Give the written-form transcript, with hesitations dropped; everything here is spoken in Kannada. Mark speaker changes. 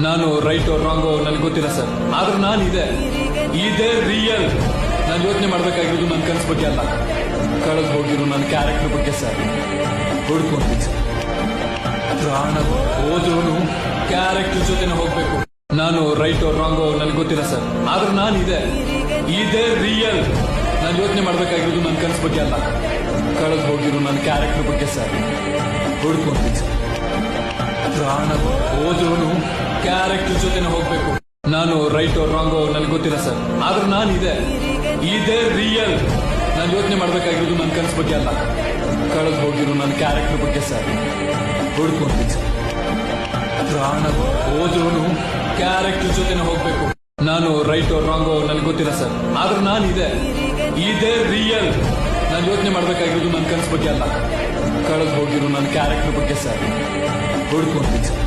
Speaker 1: ನಾನು ರೈಟ್ ರಾಂಗೋ ನನಗೆ ಗೊತ್ತಿಲ್ಲ ಸರ್, ಆದ್ರೆ ನಾನು ಇದೇ ರಿಯಲ್. ನಾನು ಯೋಚನೆ ಮಾಡ್ಬೇಕಾಗಿರೋದು ನನ್ನ ಕನಸು ಬಗ್ಗೆ ಅಲ್ಲ, ಕಳೆದು ಹೋಗಿರೋ ನನ್ನ ಕ್ಯಾರೆಕ್ಟರ್ ಬಗ್ಗೆ ಸರ್. ಹುಡ್ಕೊಂಡ್ವಿ ಸರ್, ಪ್ರಾಣ ಹೋದ್ರೂ ಕ್ಯಾರೆಕ್ಟರ್ ಜೊತೆನೆ ಹೋಗ್ಬೇಕು. ನಾನು ರೈಟ್ ರಾಂಗೋ ನನಗೆ ಗೊತ್ತಿಲ್ಲ ಸರ್, ಆದ್ರೆ ನಾನು ಇದೇ ರಿಯಲ್. ನಾನು ಯೋಚನೆ ಮಾಡ್ಬೇಕಾಗಿರೋದು ನನ್ನ ಕನಸು ಬಗ್ಗೆ ಅಲ್ಲ, ಕಳೆದು ಹೋಗಿರೋ ನನ್ನ ಕ್ಯಾರೆಕ್ಟರ್ ಬಗ್ಗೆ ಸರ್. ಹುಡ್ಕೊಂಡ್ವಿ ಸರ್, ಪ್ರಾಣ ಹೋದ್ರೂ ಕ್ಯಾರೆಕ್ಟರ್ ಜೊತೆನೆ ಹೋಗ್ಬೇಕು. ನಾನು ರೈಟ್ ರಾಂಗೋ ನನಗೆ ಗೊತ್ತಿಲ್ಲ ಸರ್, ಆದ್ರೆ ನಾನು ಇದೇ ರಿಯಲ್. ನಾನು ಯೋಚನೆ ಮಾಡ್ಬೇಕಾಗಿರೋದು ನನ್ನ ಕನಸು ಬಗ್ಗೆ ಅಲ್ಲ, ಕಳೆದು ಹೋಗಿರೋ ನನ್ನ ಕ್ಯಾರೆಕ್ಟರ್ ಬಗ್ಗೆ ಸರ್. ಹುಡ್ಕೊಂಡ್ವಿ ಸರ್, ಪ್ರಾಣ ಹೋದ್ರೂ ಕ್ಯಾರೆಕ್ಟರ್ ಜೊತೆನೆ ಹೋಗ್ಬೇಕು. ನಾನು ರೈಟ್ ರಾಂಗೋ ನನಗೆ ಗೊತ್ತಿಲ್ಲ ಸರ್, ಆದ್ರೆ ನಾನು ಇದೇ ರಿಯಲ್. ನಾನು ಯೋಚನೆ ಮಾಡ್ಬೇಕಾಗಿರೋದು ನನ್ನ ಕನಸು ಬಗ್ಗೆ ಅಲ್ಲ, ಕಳೆದು ಹೋಗಿರೋ ನನ್ನ ಕ್ಯಾರೆಕ್ಟರ್ ಬಗ್ಗೆ ಸರ್. ಹುಡ್ಕೊಂಡ್ವಿ ಸರ್.